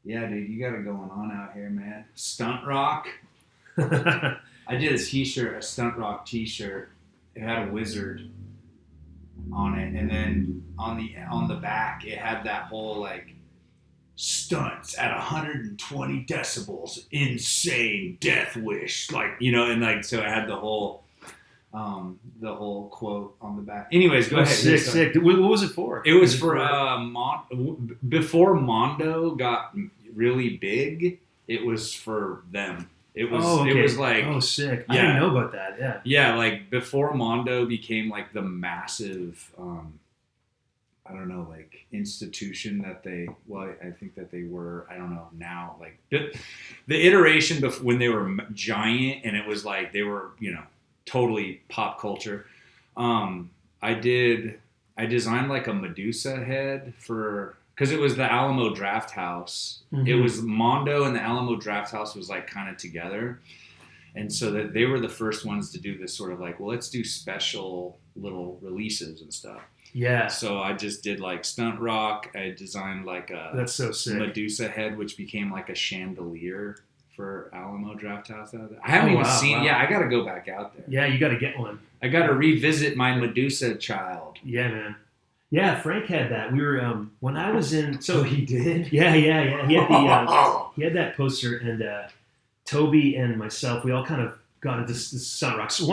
Yeah, dude, you got it going on out here, man. Stunt Rock. I did a t-shirt, a Stunt Rock t-shirt. It had a wizard on it, and then on the back, it had that whole like stunts at 120 decibels, insane death wish, like and like so it had the whole quote on the back. Anyways, go ahead. Sick. What was it for? It was for before Mondo got really big. It was for them. It was. Oh, okay. It was like. Oh, sick! Yeah. I didn't know about that. Yeah. Yeah, like before Mondo became like the massive. I don't know, like institution that they. Well, I think that they were. I don't know now. Like the iteration when they were giant, and it was like they were, totally pop culture. I designed like a Medusa head because it was the Alamo Draft House. Mm-hmm. It was Mondo and the Alamo Draft House was like kind of together. And so that they were the first ones to do this sort of like, well, let's do special little releases and stuff. Yeah. So I just did like Stunt Rock. I designed like a That's so sick. Medusa head, which became like a chandelier for Alamo Draft House. I haven't even seen. Wow. Yeah, I got to go back out there. Yeah, you got to get one. I got to revisit my Medusa child. Yeah, man. Yeah, Frank had that. We were when I was in. So he did. Yeah. He had he had that poster, and Toby and myself, we all kind of got into this Stunt Rock. So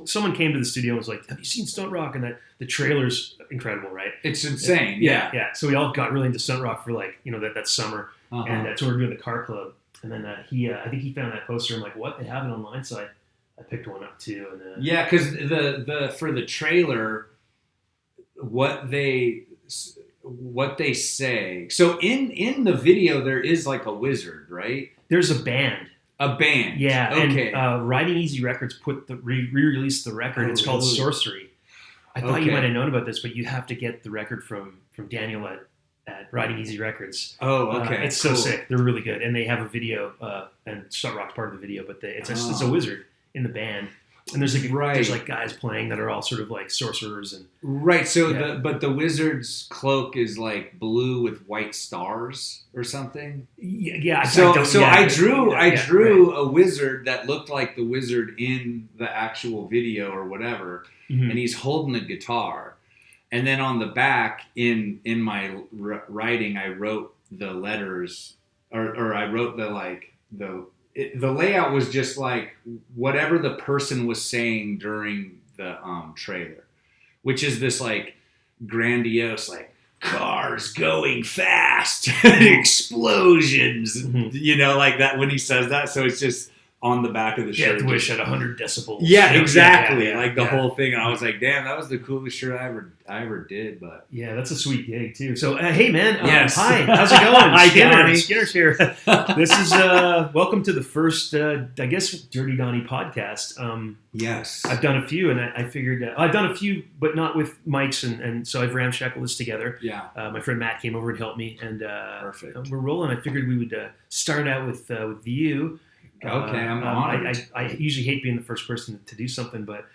someone came to the studio and was like, "Have you seen Stunt Rock?" And the trailer's incredible, right? It's insane. Yeah. So we all got really into Stunt Rock for like that summer, and so we were doing the car club. And then I think he found that poster. I'm like, what? They have it online, so I picked one up too. And yeah, because the for the trailer, what they say. So in the video, there is like a wizard, right? There's a band. A band. Yeah. Okay. And Riding Easy Records re-released the record. It's called Sorcery. I thought you might have known about this, but you have to get the record from Daniel at Riding Easy Records. Oh, okay. It's so sick. They're really good, and they have a video, and Stunt Rock's part of the video. But it's a wizard in the band, and there's like guys playing that are all sort of like sorcerers and right. So the wizard's cloak is like blue with white stars or something. Yeah. I drew a wizard that looked like the wizard in the actual video or whatever, and he's holding a guitar. And then on the back, in my writing, I wrote the letters, or I wrote the layout was just like whatever the person was saying during the trailer, which is this like grandiose like cars going fast, explosions, like that when he says that. So it's just on the back of the shirt. Death wish at 100 decibels. Yeah, exactly. Like the whole thing. And I was like, damn, that was the coolest shirt I ever did. But yeah, that's a sweet gig too. So hey man, yes. Hi, how's it going? Hi, Donny. Skinner's here. This is welcome to the first, I guess, Dirty Donny podcast. Yes, I've done a few, and I figured I've done a few, but not with mics, and so I've ramshackled this together. Yeah, my friend Matt came over and helped me, and perfect. We're rolling. I figured we would start out with you. Okay, I'm honored. I usually hate being the first person to do something, but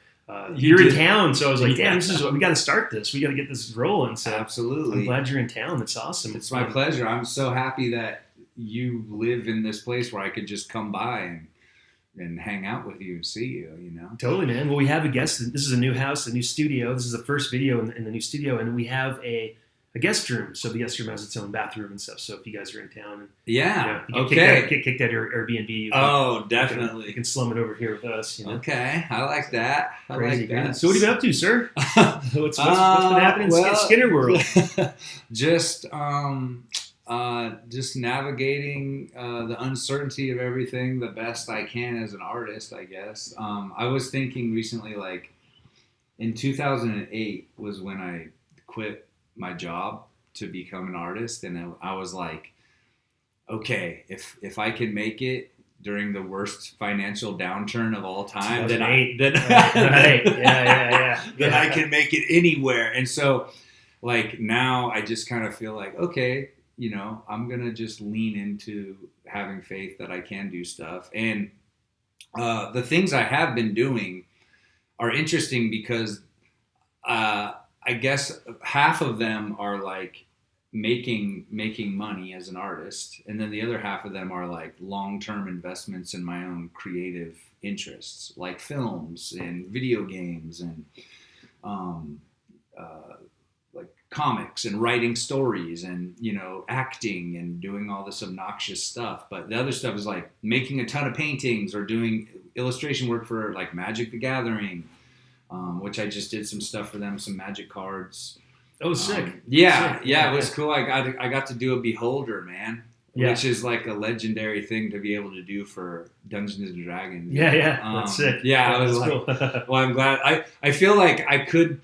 you're in town, so I was like, damn, we got to start this. We got to get this rolling. So absolutely. I'm glad you're in town. It's awesome. It's my pleasure. I'm so happy that you live in this place where I could just come by and hang out with you and see you, Totally, man. Well, we have a guest. This is a new house, a new studio. This is the first video in the new studio, and we have a guest room. So the guest room has its own bathroom and stuff. So if you guys are in town, you get kicked out your Airbnb. Definitely. You can slum it over here with us. Okay, I like that. Crazy, that. So what have you been up to, sir? What's been happening in Skinner world? Just navigating the uncertainty of everything the best I can as an artist, I guess. I was thinking recently, like in 2008 was when I quit my job to become an artist, and I was like, okay, if I can make it during the worst financial downturn of all time, then I can make it anywhere. And so like now I just kind of feel like, okay, I'm gonna just lean into having faith that I can do stuff. And the things I have been doing are interesting because I guess half of them are like making money as an artist, and then the other half of them are like long-term investments in my own creative interests, like films and video games and like comics and writing stories and, you know, acting and doing all this obnoxious stuff. But the other stuff is like making a ton of paintings or doing illustration work for like Magic the Gathering, which I just did some stuff for them, some Magic cards. Oh, sick. Yeah, sick. yeah, it was cool. I got to do a Beholder, man, which is like a legendary thing to be able to do for Dungeons and Dragons. Yeah, that's sick. Yeah, I was like, cool. well, I'm glad. I feel like I could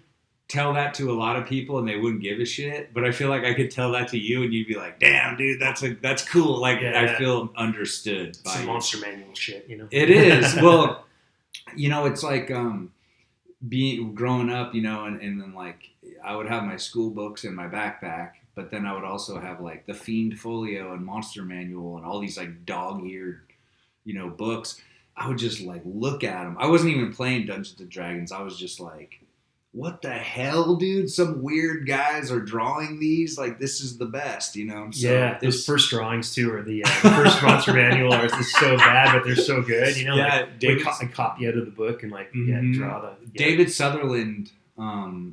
tell that to a lot of people and they wouldn't give a shit, but I feel like I could tell that to you and you'd be like, damn, dude, that's cool. Like, I feel understood. Some monster manual shit, you know? It is. Well, you know, it's like growing up, you know, and then like I would have my school books in my backpack, but then I would also have like the Fiend Folio and Monster Manual and all these like dog-eared, you know, books. I would just like look at them. I wasn't even playing Dungeons and Dragons. I was just like, what the hell, dude? Some weird guys are drawing these. Like, this is the best, you know? So yeah, those first drawings, too, are the first Monster Manual are just so bad, but they're so good, you know? Yeah, like, I copy out of the book and, like, draw the... Yeah. David Sutherland...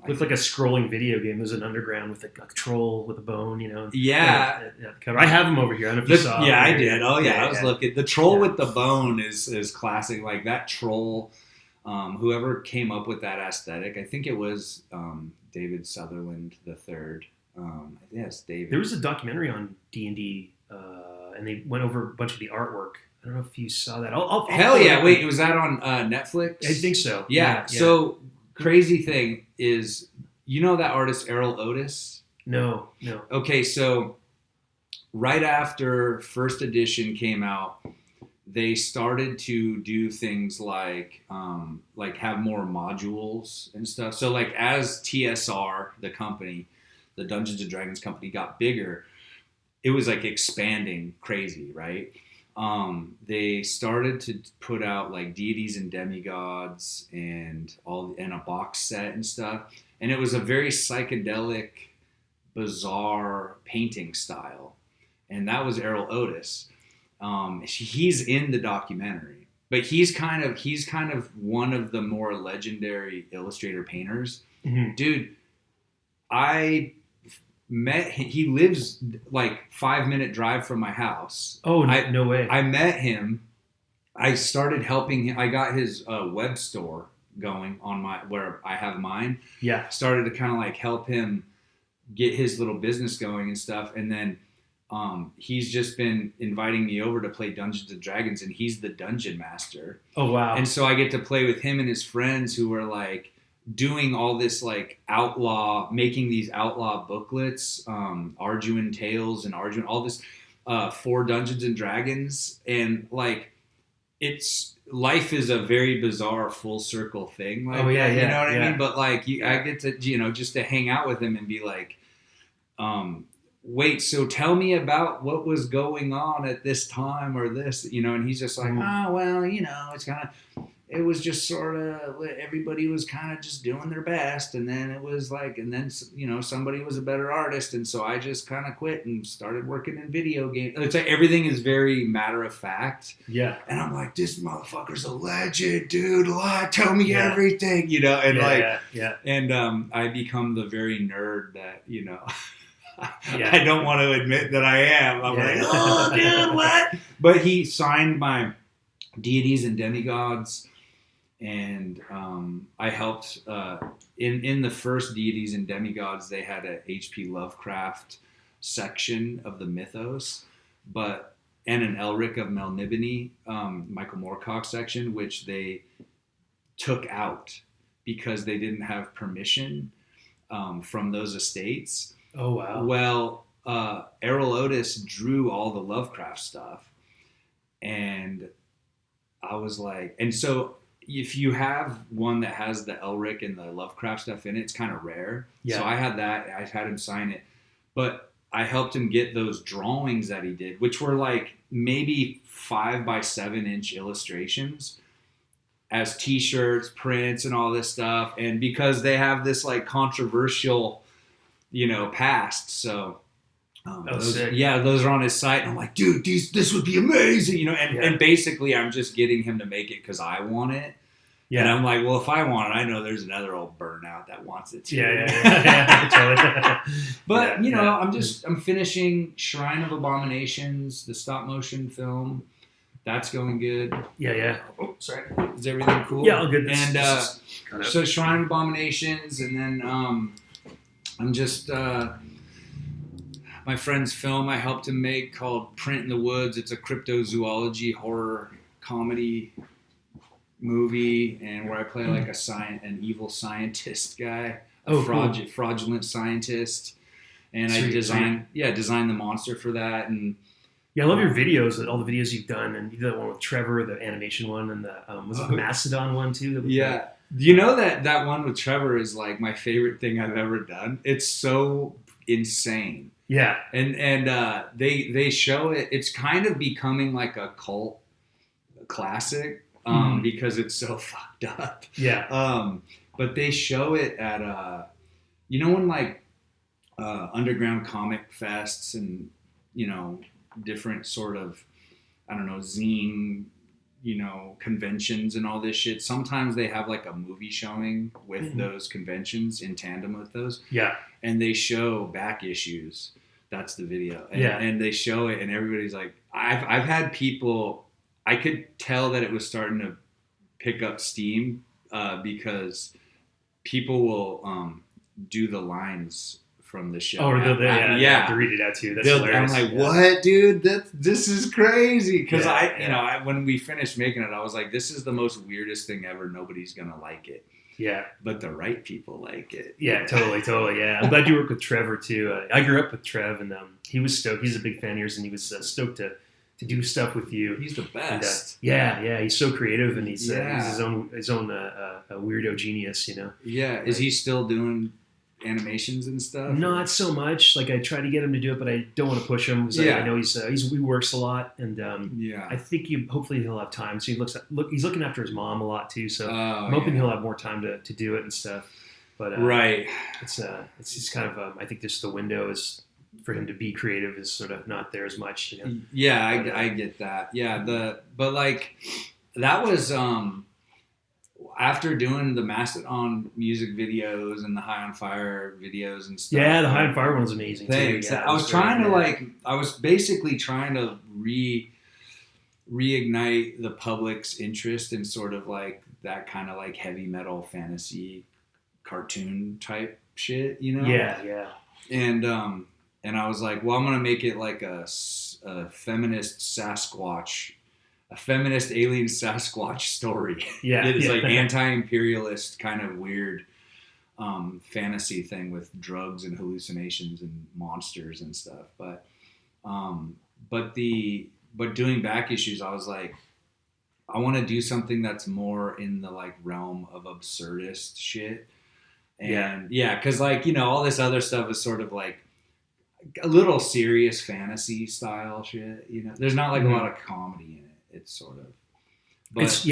with, like, a scrolling video game. There's an underground with, like, a troll with a bone, you know? Yeah. Cover. I have them over here. I don't know if you saw them. Yeah, I did. Oh, yeah, I was looking. The troll with the bone is classic. Like, that troll... whoever came up with that aesthetic, I think it was David Sutherland III. Yes, David. There was a documentary on D&D, and they went over a bunch of the artwork. I don't know if you saw that. Hell yeah! Wait, was that on Netflix? I think so. Yeah. So crazy thing is, you know that artist Errol Otis? No. Okay, so right after first edition came out, they started to do things like have more modules and stuff. So like as TSR, the company, the Dungeons and Dragons company, got bigger, it was like expanding crazy, right? They started to put out like deities and demigods and a box set and stuff. And it was a very psychedelic, bizarre painting style. And that was Errol Otis. He's in the documentary, but he's kind of one of the more legendary illustrator painters. Mm-hmm. Dude, he lives like 5-minute drive from my house. Oh, no way. I met him. I started helping him. I got his web store going on where I have mine. Yeah. Started to kind of like help him get his little business going and stuff. And then he's just been inviting me over to play Dungeons and Dragons, and he's the dungeon master. Oh, wow. And so I get to play with him and his friends who are like doing all this like making these outlaw booklets, Arjuan Tales and all this for Dungeons and Dragons. And like, life is a very bizarre full circle thing. Like, you know what I mean? But like, I get to, you know, just to hang out with him and be like, wait, so tell me about what was going on at this time or this, you know, and he's just like, oh, well, you know, it was just sort of, everybody was kind of just doing their best. And then it was like, and then, you know, somebody was a better artist. And so I just kind of quit and started working in video games. It's like everything is very matter of fact. Yeah. And I'm like, this motherfucker's a legend, dude. Tell me everything, you know, and and I become the very nerd that, you know, I don't want to admit that I am. I'm like, oh, dude, what? But he signed my deities and demigods, and I helped in the first deities and demigods. They had a H.P. Lovecraft section of the mythos, and an Elric of Melnibone, Michael Moorcock section, which they took out because they didn't have permission from those estates. Oh, wow. Well, Errol Otis drew all the Lovecraft stuff. And I was like, and so if you have one that has the Elric and the Lovecraft stuff in it, it's kind of rare. Yeah. So I had that. I had him sign it. But I helped him get those drawings that he did, which were like maybe 5 by 7 inch illustrations as t-shirts, prints, and all this stuff. And because they have this like controversial, you know, past. So Sick. Yeah, those are on his site. And I'm like, dude, this would be amazing, you know. And basically, I'm just getting him to make it because I want it. Yeah. And I'm like, well, if I want it, I know there's another old burnout that wants it too. Yeah. Totally. But you know, I'm finishing Shrine of Abominations, the stop motion film. That's going good. Yeah. Oh, sorry. Is everything cool? Yeah, all good. And so Shrine of Abominations, and then I'm just my friend's film I helped him make called Print in the Woods. It's a cryptozoology horror comedy movie, and where I play like an evil scientist guy, fraudulent scientist, and I designed the monster for that. And I love your videos, all the videos you've done, and you did that one with Trevor, the animation one, and the was it the Mastodon one too? Yeah. You know that one with Trevor is like my favorite thing I've ever done. It's so insane. Yeah. And they show it. It's kind of becoming like a cult classic because it's so fucked up. Yeah. But they show it at when like underground comic fests and different sort of zine conventions and all this shit. Sometimes they have like a movie showing with those conventions in tandem with those. Yeah. And they show back issues. That's the video. And they show it and everybody's like, I've had people, I could tell that it was starting to pick up steam because people will do the lines from the show. Oh, to read it out to you. That's hilarious. I'm like, what, dude? This is crazy. Because when we finished making it, I was like, this is the most weirdest thing ever. Nobody's gonna like it. Yeah. But the right people like it. Yeah, totally. Yeah, I'm glad you work with Trevor too. I grew up with Trev, and he was stoked. He's a big fan of yours, and he was stoked to do stuff with you. He's the best. And, he's so creative, and he's his own weirdo genius. Yeah. Is he still doing animations and stuff? Not so much. Like I try to get him to do it, but I don't want to push him because I know he works a lot, and I think hopefully he'll have time. So he's looking after his mom a lot too. So I'm hoping he'll have more time to do it and stuff. But right, it's just kind of I think just the window is for him to be creative is sort of not there as much. Yeah, I get that. Yeah, but like that was after doing the Mastodon music videos and the High on Fire videos and stuff. Yeah, the High on Fire one was amazing. Thanks. Too. Yeah, I was basically trying to reignite the public's interest in sort of like that kind of like heavy metal fantasy cartoon type shit, Yeah. And I was like, well, I'm gonna make it like a feminist Sasquatch. A feminist alien Sasquatch story. Yeah. It's like anti-imperialist kind of weird fantasy thing with drugs and hallucinations and monsters and stuff. But doing back issues, I was like, I want to do something that's more in the like realm of absurdist shit. And because like, all this other stuff is sort of like a little serious fantasy style shit. There's not like a lot of comedy in it. It's sort of, but it's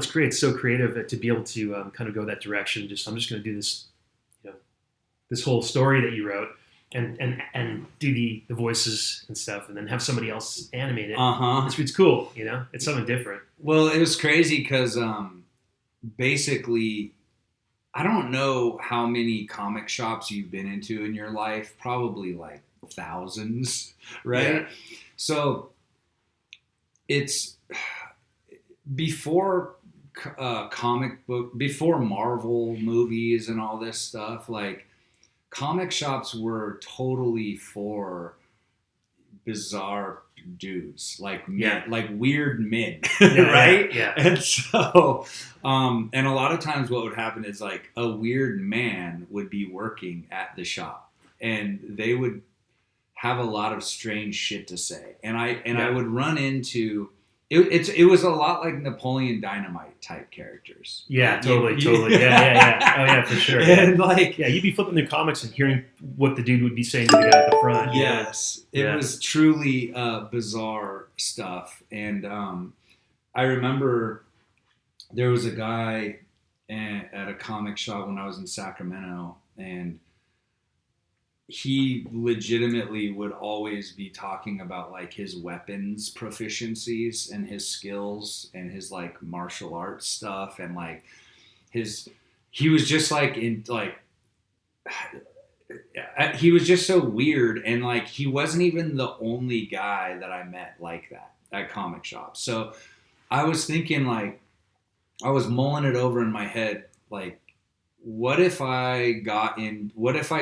great. It's so creative to be able to kind of go that direction. I'm just going to do this, this whole story that you wrote, and do the voices and stuff, and then have somebody else animate it. It's cool. It's something different. Well, it was crazy because basically, I don't know how many comic shops you've been into in your life. Probably like thousands, right? Yeah. So it's before before Marvel movies and all this stuff, like comic shops were totally for bizarre dudes, like weird men, right? Yeah. And so, and a lot of times what would happen is like a weird man would be working at the shop and they would have a lot of strange shit to say. And I would run into it was a lot like Napoleon Dynamite type characters. Yeah, totally. Yeah. Oh yeah, for sure. And like, you'd be flipping through comics and hearing what the dude would be saying to the guy at the front. Yes, it was truly bizarre stuff. And I remember there was a guy at a comic shop when I was in Sacramento, and he legitimately would always be talking about like his weapons proficiencies and his skills and his like martial arts stuff and like he was just like in like he was just so weird, and like he wasn't even the only guy that I met like that at comic shops. So I was thinking, like, I was mulling it over in my head, like, what if I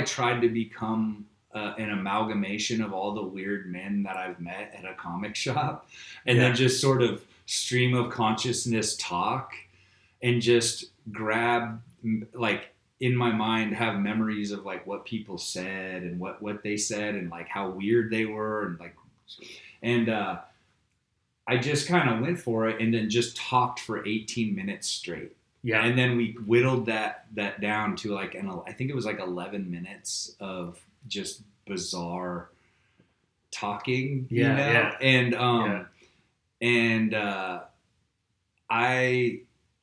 tried to become an amalgamation of all the weird men that I've met at a comic shop, and then just sort of stream of consciousness talk and just grab, like, in my mind, have memories of like what people said and what they said and like how weird they were and I just kind of went for it and then just talked for 18 minutes straight. Yeah. And then we whittled that down to like, I think it was like 11 minutes of just bizarre talking, you know? Yeah. And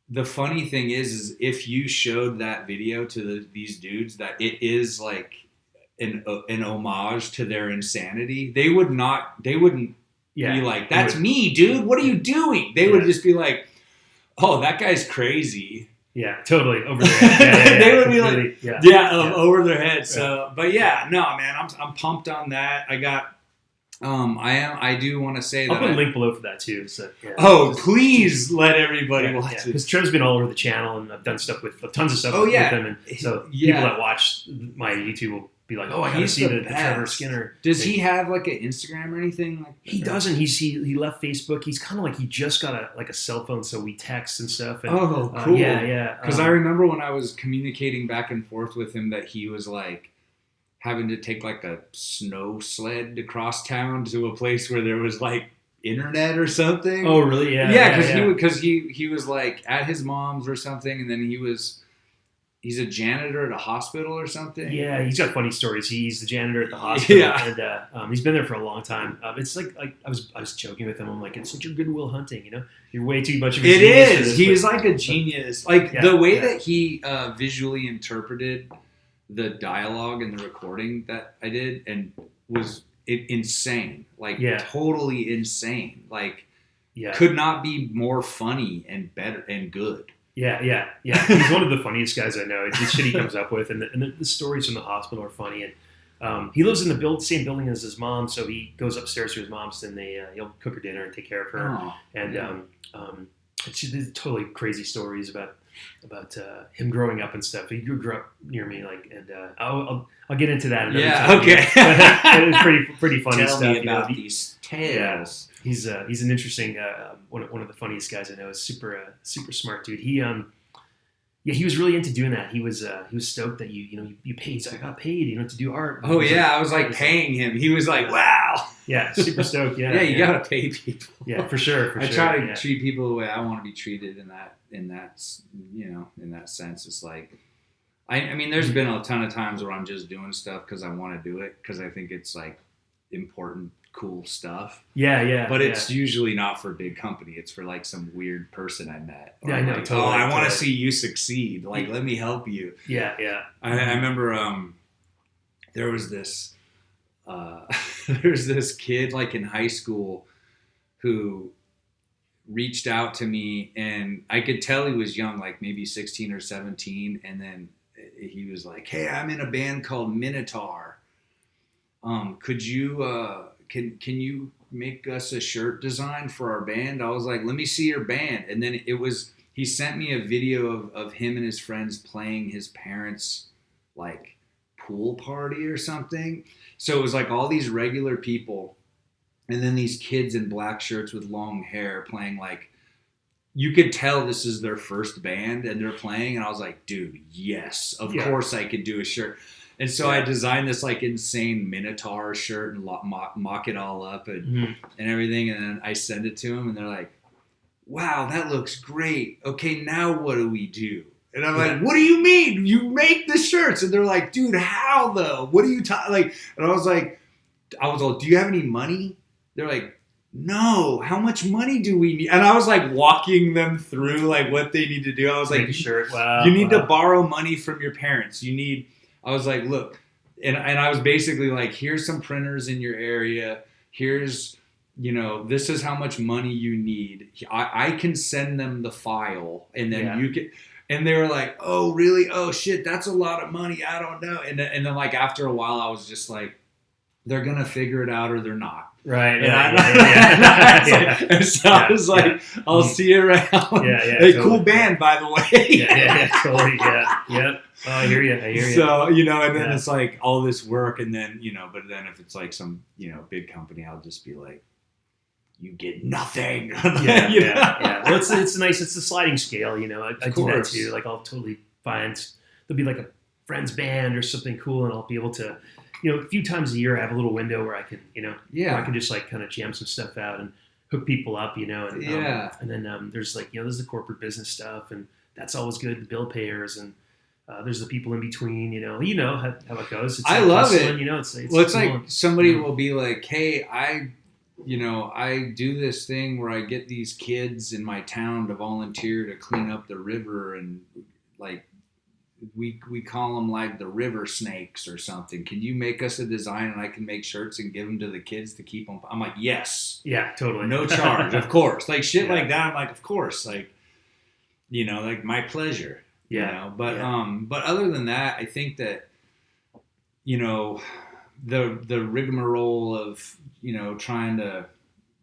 the funny thing is if you showed that video to these dudes, that it is like an homage to their insanity, they wouldn't be like, that's me, dude. What are you doing? They would just be like, oh, that guy's crazy. Yeah, totally. Over their head. They would be like, over their head. So, but yeah, no, man, I'm pumped on that. I got, I do want to say that. I'll put a link below for that too. So, please let everybody watch it. Because Trev's been all over the channel, and I've done stuff with tons of stuff with him. And so people that watch my YouTube will be like, oh, I got to see the Trevor Skinner. Does he have like an Instagram or anything? Like he doesn't. He left Facebook. He's kind of like, he just got a cell phone, so we text and stuff. And, cool. Yeah. Because I remember when I was communicating back and forth with him that he was like having to take like a snow sled to cross town to a place where there was like internet or something. Oh, really? Yeah. Because he was like at his mom's or something, and then he's a janitor at a hospital or something. Yeah, he's got funny stories. He's the janitor at the hospital, and he's been there for a long time. It's like I was joking with him. I'm like, it's like your Good Will Hunting, you know? You're way too much of a genius. It is. He's like a genius. Like the way that he visually interpreted the dialogue and the recording that I did and was insane. Like totally insane. Like could not be more funny and better and good. Yeah. He's one of the funniest guys I know. The shit he comes up with, and the stories from the hospital are funny. And he lives in the same building as his mom, so he goes upstairs to his mom's, and he'll cook her dinner and take care of her. It's totally crazy stories about him growing up and stuff. He grew up near me, like, and I'll get into that another time. Okay. It's pretty funny Tell stuff. Me about these tales. He's an interesting one of the funniest guys I know. Is super smart dude. He was really into doing that. He was stoked that you paid. So I got paid, to do art. Oh yeah, I was like paying him. He was like, wow. Yeah, super stoked. Yeah, you gotta pay people. Yeah, for sure. I try to treat people the way I want to be treated in that sense. It's like, I mean, there's been a ton of times where I'm just doing stuff because I want to do it because I think it's like important, cool stuff. Yeah. But it's usually not for a big company. It's for like some weird person I met. I know. Like, totally, I want to see you succeed. Like, let me help you. Yeah. I remember there was this there's this kid like in high school who reached out to me, and I could tell he was young, like maybe 16 or 17, and then he was like, hey, I'm in a band called Minotaur. Could you can you make us a shirt design for our band? I was like, let me see your band. And then he sent me a video of him and his friends playing his parents' like pool party or something. So it was like all these regular people and then these kids in black shirts with long hair playing, like, you could tell this is their first band and they're playing. And I was like, dude, yes, of course I could do a shirt. And so I designed this like insane Minotaur shirt and mock it all up and everything. And then I send it to them and they're like, wow, that looks great. Okay, now what do we do? And I'm like, what do you mean? You make the shirts? And they're like, dude, how though? What are you talking? Like, and I was like, do you have any money? They're like, no, how much money do we need? And I was like walking them through like what they need to do. I was like, wow, you need to borrow money from your parents. I was like, look, and I was basically like, here's some printers in your area. Here's, this is how much money you need. I can send them the file, and then you can. And they were like, oh, really? Oh, shit, that's a lot of money. I don't know. And then like after a while, I was just like, they're going to figure it out or they're not. Right. And so I was like, I'll see you around. Yeah. Hey, totally. Cool band, by the way. Yeah, totally. Yeah. Oh, I hear you. So, and then it's like all this work. And then, but then if it's like some, big company, I'll just be like, you get nothing. Yeah. Well, it's nice. It's a sliding scale, I do that too. Like I'll totally find there'll be like a friend's band or something cool, and I'll be able to, a few times a year I have a little window where I can, where I can just like kind of jam some stuff out and hook people up, and then there's like, there's the corporate business stuff, and that's always good. The bill payers, and there's the people in between, how it goes. It's I love hustling, it. It's well, it's like somebody will be like, hey, I do this thing where I get these kids in my town to volunteer to clean up the river, and like we call them like the river snakes or something. Can you make us a design and I can make shirts and give them to the kids to keep them? I'm like, yes. Yeah, totally. No charge, of course. Like shit like that. I'm like, of course. Like, like my pleasure. Yeah. But other than that, I think that, the rigmarole of trying to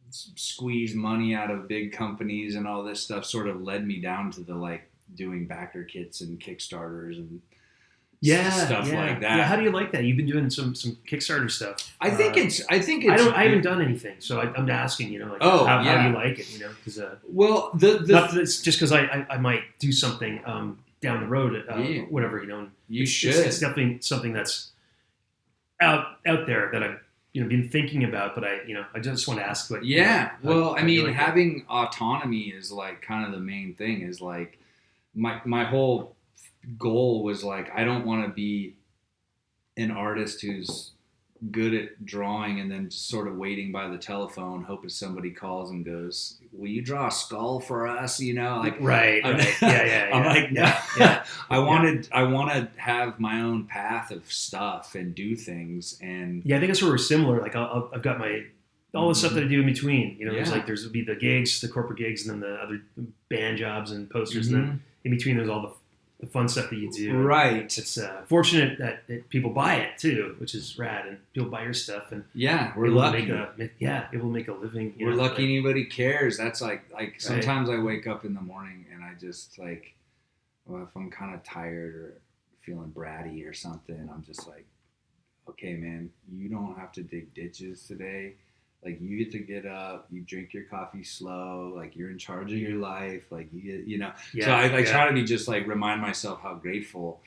squeeze money out of big companies and all this stuff sort of led me down to the like doing backer kits and Kickstarters and stuff like that. Yeah, how do you like that? You've been doing some Kickstarter stuff. I think it's. I haven't done anything, so I'm asking. How do you like it? Because it's just because I might do something down the road, whatever. You should. It's definitely something that's out there that I've been thinking about, but I just want to ask. But having autonomy is like kind of the main thing. Is like my whole goal was like, I don't want to be an artist who's good at drawing and then just sort of waiting by the telephone, hoping somebody calls and goes, will you draw a skull for us? Right. I'm like, no. Yeah. I want to have my own path of stuff and do things. And I think that's where we're similar. Like I've got all the stuff that I do in between, there'll be the gigs, the corporate gigs, and then the other band jobs and posters. And then in between, there's all the fun stuff that you do. Right. It's fortunate that people buy it too, which is rad, and people buy your stuff, and we're lucky. It will make a living. We're lucky anybody cares. That's like sometimes I wake up in the morning and I just like, well, if I'm kind of tired or feeling bratty or something, I'm just like, okay, man, you don't have to dig ditches today. Like, you get to get up, you drink your coffee slow, like, you're in charge of your life, like, So I try to be just, like, remind myself how grateful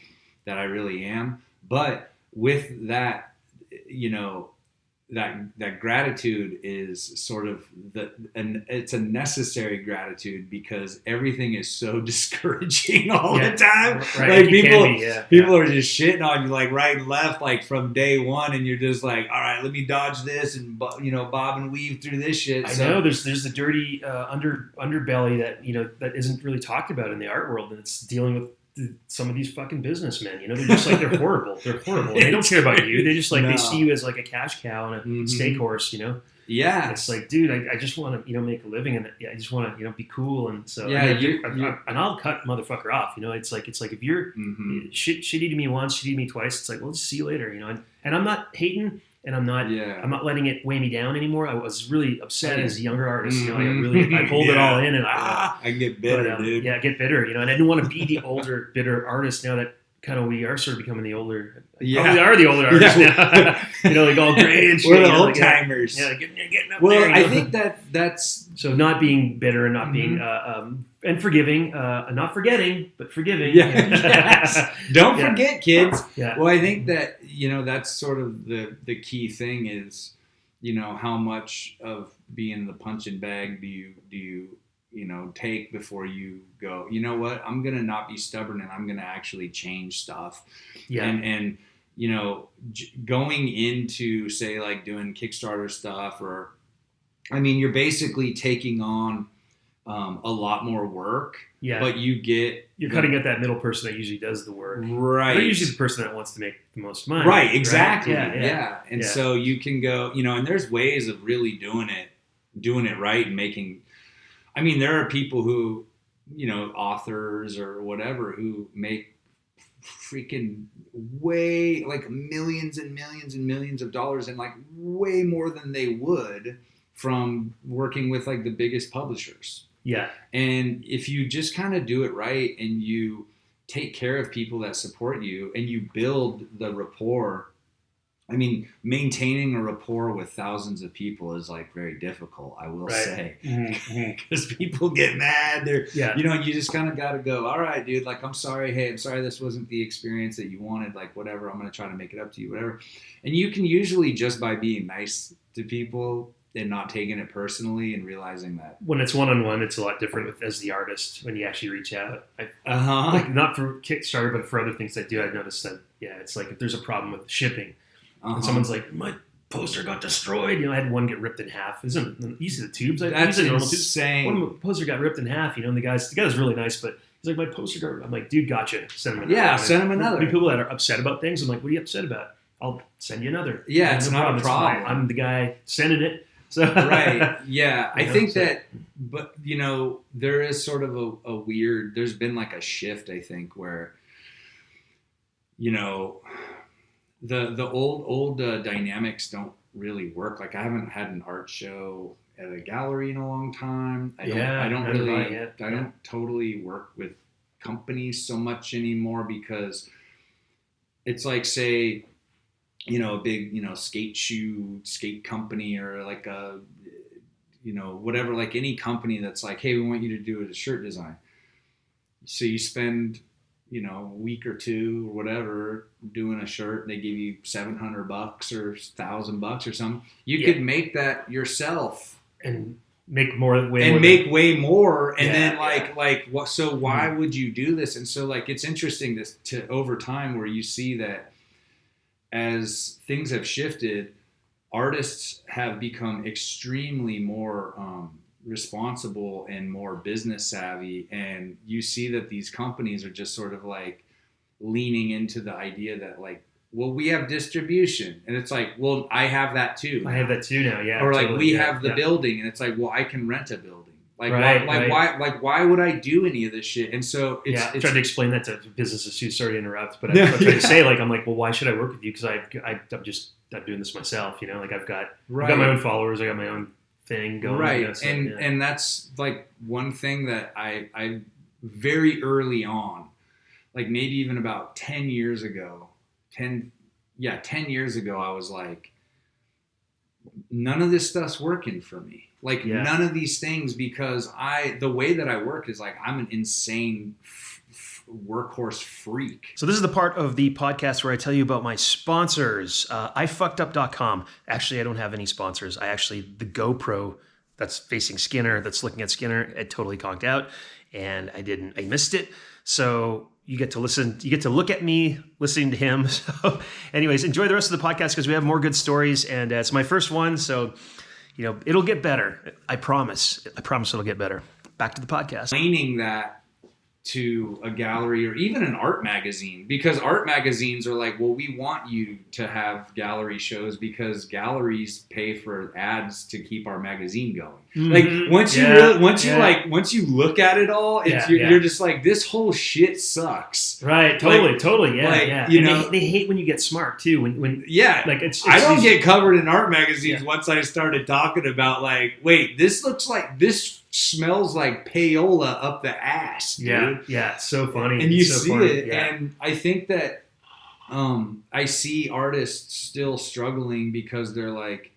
that I really am. But with that, that gratitude is sort of it's a necessary gratitude, because everything is so discouraging all the time. Right. Like people are just shitting on you like right and left, like from day one, and you're just like, all right, let me dodge this and bob and weave through this shit. I know there's the dirty underbelly that isn't really talked about in the art world, and it's dealing with some of these fucking businessmen, they're just like, they're horrible. They don't care about you. They just like, they see you as like a cash cow and a steak horse, Yeah. It's like, dude, I just want to, make a living, and I just want to, be cool. And so, and I'll cut motherfucker off, It's like if you're shitty to me once, shitty to me twice, it's like, well, just see you later, and I'm not hating, and I'm not letting it weigh me down anymore. I was really upset as a younger artist, I hold it all in, and I get bitter, dude. Yeah, I get bitter, and I didn't want to be the older, bitter artist. Now that kind of we are sort of becoming the older, we are the older artists now. Like all gray and shit. We're the old timers. Getting up well, there. I think that's so not being bitter and not being and forgiving, not forgetting, but forgiving. Yes. Don't forget, kids. Yeah. Well, I think that that's sort of the key thing is, how much of being the punching bag do you take before you go, you know what, I'm going to not be stubborn and I'm going to actually change stuff. Yeah. And going into, say, like doing Kickstarter stuff, or, I mean, you're basically taking on a lot more work. Yeah. But you're cutting at that middle person that usually does the work. Right. They're usually the person that wants to make the most money. Right, exactly. Right? Yeah. And so you can go, and there's ways of really doing it right and making, there are people who, authors or whatever who make freaking way like millions and millions and millions of dollars and like way more than they would from working with like the biggest publishers. Yeah. And if you just kind of do it right and you take care of people that support you and you build the rapport, maintaining a rapport with thousands of people is like very difficult, I will say, because people get mad. You just kind of got to go, all right, dude, like, I'm sorry. Hey, I'm sorry this wasn't the experience that you wanted, like, whatever. I'm going to try to make it up to you, whatever. And you can usually, just by being nice to people and not taking it personally and realizing that when it's one-on-one, it's a lot different as the artist when you actually reach out. Like, not for Kickstarter, but for other things I do, I've noticed that, it's like if there's a problem with shipping, and someone's like, my poster got destroyed. I had one get ripped in half. Isn't these are the tubes? That's insane. One poster got ripped in half. And the guy's really nice, but he's like, my poster got ripped. I'm like, dude, gotcha. Send him another. Yeah, send him another. People that are upset about things, I'm like, what are you upset about? I'll send you another. Yeah, it's not a problem. I'm the guy sending it. So right. Yeah, I think that, but there is sort of a weird. There's been like a shift, I think, where the old dynamics don't really work. Like, I haven't had an art show at a gallery in a long time. I don't totally work with companies so much anymore because it's like, say, a big, skate company or like a, whatever, like any company that's like, hey, we want you to do a shirt design. So you spend, a week or two or whatever doing a shirt and they give you $700 or $1,000 or something. You could make that yourself and make way more. And then what, so why would you do this? And so like, it's interesting to over time where you see that as things have shifted, artists have become extremely more responsible and more business savvy, and you see that these companies are just sort of like leaning into the idea that like, well, we have distribution, and it's like, well, I have that too. I have that too now, yeah. Or like, we have the building, and it's like, well, I can rent a building. Like, why would I do any of this shit? And so it's I tried to explain that to businesses too. Sorry to interrupt, but I tried to say, like, I'm like, well, why should I work with you? Because I'm doing this myself, like I've got my own followers, I got my own thing going. Right. And that's like one thing that I very early on, like maybe even about 10 years ago, 10 years ago, I was like, none of this stuff's working for me. Like none of these things, because the way that I work is like, I'm an insane workhorse freak. So this is the part of the podcast where I tell you about my sponsors. ifuckedup.com. Actually, I don't have any sponsors. The GoPro that's facing Skinner, that's looking at Skinner, it totally conked out, and I missed it. So you get to listen, you get to look at me listening to him. So anyways, enjoy the rest of the podcast because we have more good stories, and it's my first one, so it'll get better. I promise it'll get better. Back to the podcast. Explaining that to a gallery or even an art magazine, because art magazines are like, well, we want you to have gallery shows because galleries pay for ads to keep our magazine going. Mm-hmm. Like once you look at it all, you're just like, this whole shit sucks. Right. Totally. Yeah. Yeah. They hate when you get smart too. When it's I don't get covered in art magazines once I started talking about like, wait, this smells like payola up the ass, dude. Yeah, it's so funny. And you see it, and I think that I see artists still struggling because they're like,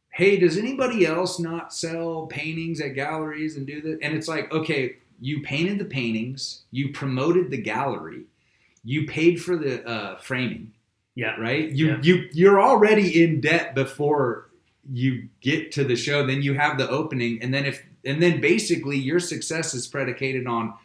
hey, does anybody else not sell paintings at galleries and do this? And it's like, okay, you painted the paintings, you promoted the gallery, you paid for the framing. Yeah. Right? You're already in debt before you get to the show. Then you have the opening, and then basically your success is predicated on,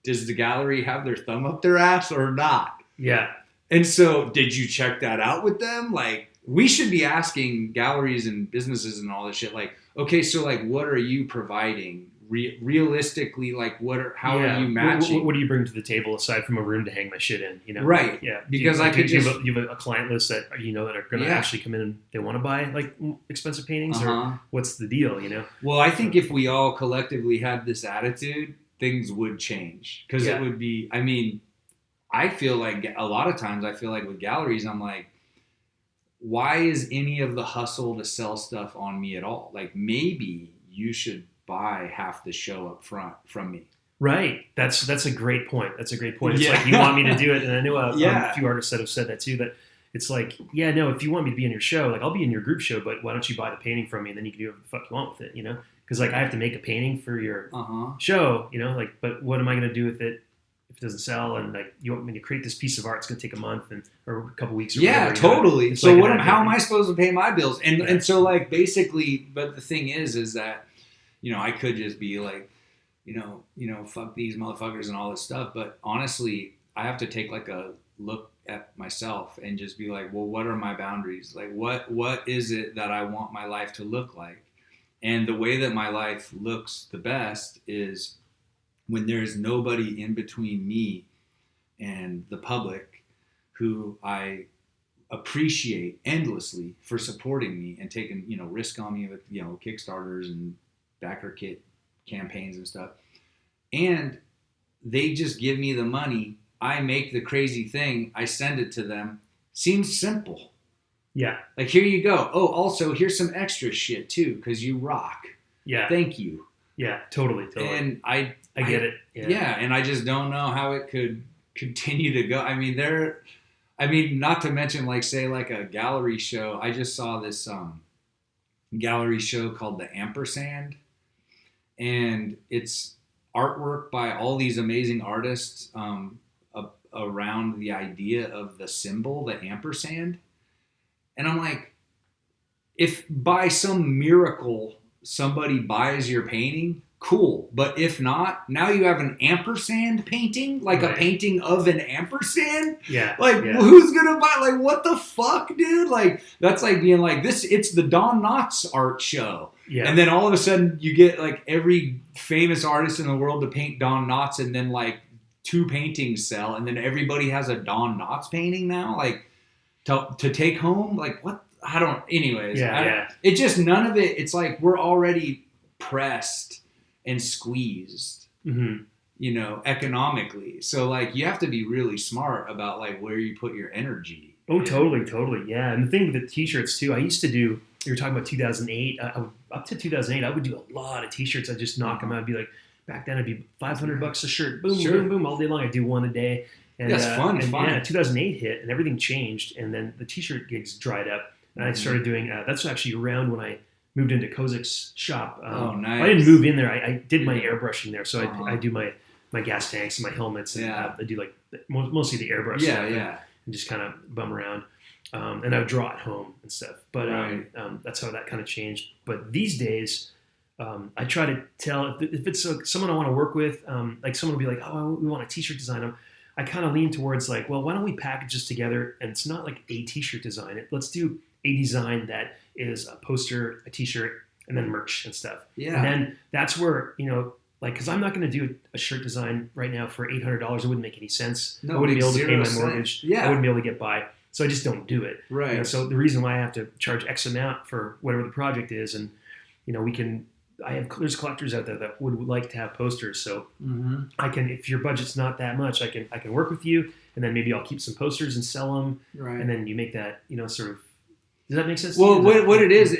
does the gallery have their thumb up their ass or not? Yeah. And so did you check that out with them? Like, we should be asking galleries and businesses and all this shit, like, okay, so like, what are you providing realistically, like how are you matching? What do you bring to the table aside from a room to hang my shit in? You know, right? Yeah, because you have a client list that that are going to actually come in and they want to buy like expensive paintings, or what's the deal? You know. Well, I think if we all collectively had this attitude, things would change, because it would be. I mean, I feel like a lot of times with galleries, I'm like, why is any of the hustle to sell stuff on me at all? Like, maybe you should buy half the show up front from me. Right. That's a great point. It's like, you want me to do it. And I know a few artists that have said that too, that it's like, no, if you want me to be in your show, like, I'll be in your group show, but why don't you buy the painting from me, and then you can do whatever the fuck you want with it, you know? Because like, I have to make a painting for your show, you know, like, but what am I going to do with it if it doesn't sell? And like, you want me to create this piece of art, it's going to take a month or a couple weeks. Or whatever, totally. You know? So like, how am I supposed to pay my bills? And so like, basically, but the thing is that, you know, I could just be like, you know, fuck these motherfuckers and all this stuff. But honestly, I have to take like a look at myself and just be like, well, what are my boundaries? Like, what is it that I want my life to look like? And the way that my life looks the best is when there's nobody in between me and the public, who I appreciate endlessly for supporting me and taking, you know, risk on me with, you know, Kickstarters and backer kit campaigns and stuff. And they just give me the money. I make the crazy thing. I send it to them. Seems simple. Yeah. Like, here you go. Oh, also, here's some extra shit too, because you rock. Yeah. Thank you. Yeah, totally. And I get it. Yeah, and I just don't know how it could continue to go. I mean, not to mention, like, say, like a gallery show. I just saw this gallery show called the Ampersand, and it's artwork by all these amazing artists around the idea of the symbol, the ampersand. And I'm like, if by some miracle somebody buys your painting, cool. But if not, now you have an ampersand painting, like a painting of an ampersand. Yeah. Like, who's gonna buy? Like, what the fuck, dude? Like, that's like being like this. It's the Don Knotts art show. Yeah. And then all of a sudden you get like every famous artist in the world to paint Don Knotts, and then like 2 paintings sell, and then everybody has a Don Knotts painting now, like to take home. Like, what? I don't. Anyways. It just, none of it. It's like we're already pressed and squeezed, you know, economically. So like, you have to be really smart about like where you put your energy. Oh, totally. Yeah. And the thing with the t-shirts too, I used to do, you were talking about 2008, up to 2008, I would do a lot of t-shirts. I'd just knock them out. I'd be like, back then it'd be $500 a shirt. Boom, boom, boom, all day long. I'd do one a day. And that's fun. Yeah, 2008 hit and everything changed. And then the t-shirt gigs dried up. And I started doing, that's actually around when I moved into Kozik's shop. Nice. I didn't move in there. I did my airbrushing there. So I do my gas tanks and my helmets. And I do like mostly the airbrush stuff. And just kind of bum around. And I would draw at home and stuff. But that's how that kind of changed. But these days, I try to tell, if it's someone I want to work with, like someone will be like, oh, we want a t-shirt design. I kind of lean towards like, well, why don't we package this together? And it's not like a t-shirt design. Let's do a design that is a poster, a t-shirt, and then merch and stuff. Yeah. And then that's where, you know, like, because I'm not going to do a shirt design right now for $800. It wouldn't make any sense. No, I wouldn't be able to pay my mortgage. Yeah. I wouldn't be able to get by. So I just don't do it. Right. You know, so the reason why I have to charge X amount for whatever the project is, and, you know, there's collectors out there that would like to have posters. So I can, if your budget's not that much, I can work with you, and then maybe I'll keep some posters and sell them. Right. And then you make that, you know, sort of. Does that make sense? Well, what it is,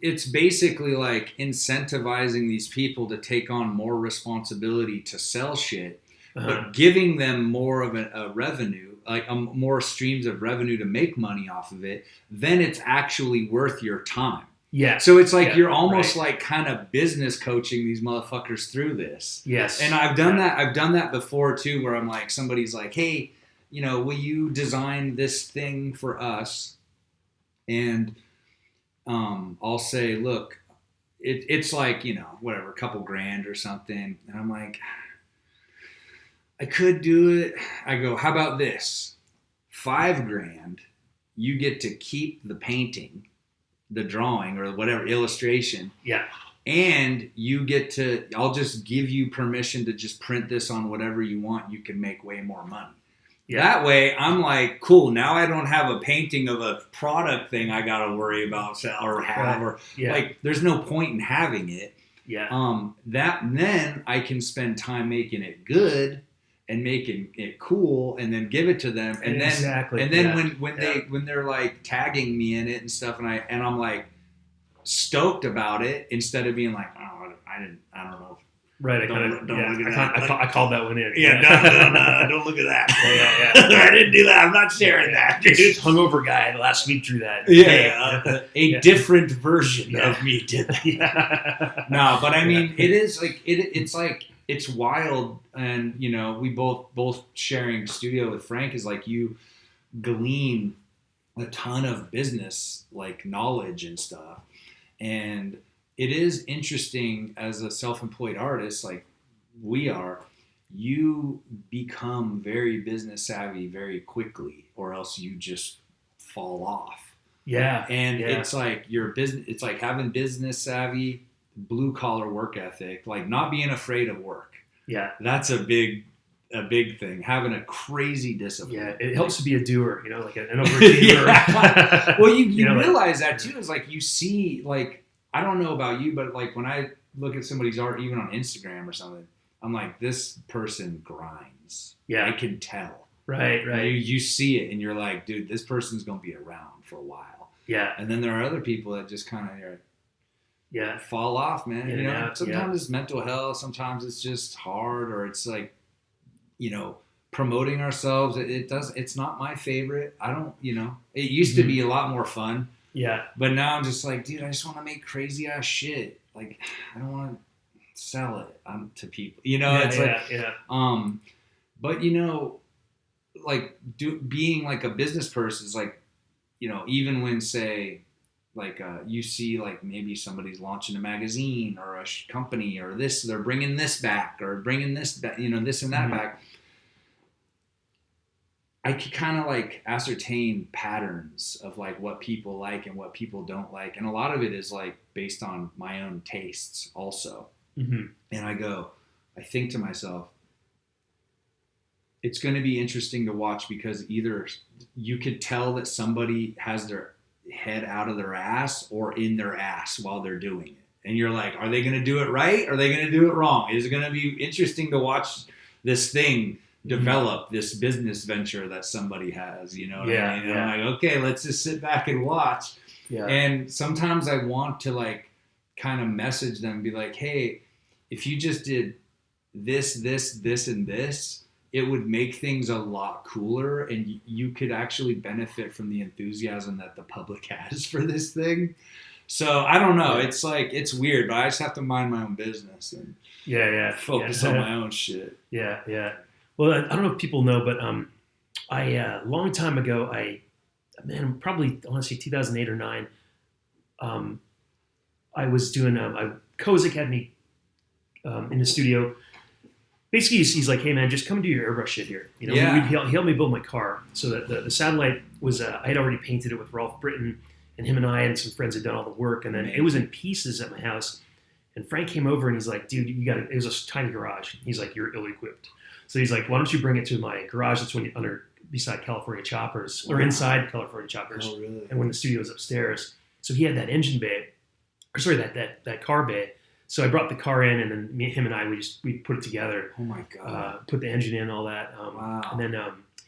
it's basically like incentivizing these people to take on more responsibility to sell shit, but giving them more of a revenue, like more streams of revenue to make money off of it. Then it's actually worth your time. Yeah. So it's like you're almost like kind of business coaching these motherfuckers through this. Yes. And I've done that. I've done that before too, where I'm like, somebody's like, hey, you know, will you design this thing for us? And I'll say, look, it's like, you know, whatever, a couple grand or something. And I'm like, I could do it. I go, how about this? $5,000, you get to keep the painting, the drawing or whatever illustration. Yeah. and you get to, I'll just give you permission to just print this on whatever you want. You can make way more money. Yeah. That way, I'm like, cool. Now I don't have a painting of a product thing I got to worry about or have, or like, there's no point in having it. Yeah. Then I can spend time making it good and making it cool, and then give it to them, and then when they're like tagging me in it and stuff, and I'm like stoked about it, instead of being like, oh, I don't know. Right, don't look at that. I called that one in. Yeah, don't look at that. Yeah. I didn't do that. I'm not sharing that, dude. Hungover guy last week drew that. Yeah, a different version of me did that. No, but I mean, it is like it's like it's wild, and you know, we both sharing studio with Frank is like you glean a ton of business like knowledge and stuff, and it is interesting as a self-employed artist, like we are, you become very business savvy very quickly, or else you just fall off. Yeah. And it's like it's like having business savvy, blue collar work ethic, like not being afraid of work. Yeah. That's a big thing. Having a crazy discipline. Yeah. It helps to be a doer, you know, like an overachiever. Well, you realize that too, is like you see, like, I don't know about you, but like when I look at somebody's art, even on Instagram or something, I'm like, this person grinds. Yeah. I can tell. Right. You see it and you're like, dude, this person's going to be around for a while. Yeah. And then there are other people that just kind of fall off, man. You know, sometimes it's mental health. Sometimes it's just hard, or it's like, you know, promoting ourselves. It's not my favorite. I don't, you know, it used to be a lot more fun. Yeah. But now I'm just like, dude, I just want to make crazy ass shit. Like, I don't want to sell it to people. You know, but you know, like being like a business person is like, you know, even when say like you see like maybe somebody's launching a magazine or a company or this, they're bringing this back or bringing this back, you know, this and that back. I could kind of like ascertain patterns of like what people like and what people don't like. And a lot of it is like based on my own tastes also. Mm-hmm. And I think to myself, it's going to be interesting to watch, because either you could tell that somebody has their head out of their ass or in their ass while they're doing it. And you're like, are they going to do it right? Or are they going to do it wrong? Is it going to be interesting to watch this thing develop, this business venture that somebody has, you know what I mean? And I'm like, okay, let's just sit back and watch. Yeah. And sometimes I want to like kind of message them, be like, hey, if you just did this, and this, it would make things a lot cooler, and you could actually benefit from the enthusiasm that the public has for this thing. So I don't know. It's like, it's weird, but I just have to mind my own business and focus on my own shit. Yeah. Well, I don't know if people know, but a long time ago, probably, I want to say 2008 or 9, I was doing, Kozik had me in the studio. Basically, he's like, hey, man, just come do your airbrush shit here. You know, he helped me build my car. So that the satellite was, I had already painted it with Rolf Britton, and him and I and some friends had done all the work. And then it was in pieces at my house. And Frank came over and he's like, dude, it was a tiny garage. He's like, you're ill-equipped. So he's like, why don't you bring it to my garage that's beside California Choppers, or inside California Choppers. Oh, really? And when the studio was upstairs. So he had that engine bay, that car bay. So I brought the car in, and then him and I, we put it together. Oh my God. Put the engine in, all that. Wow. And then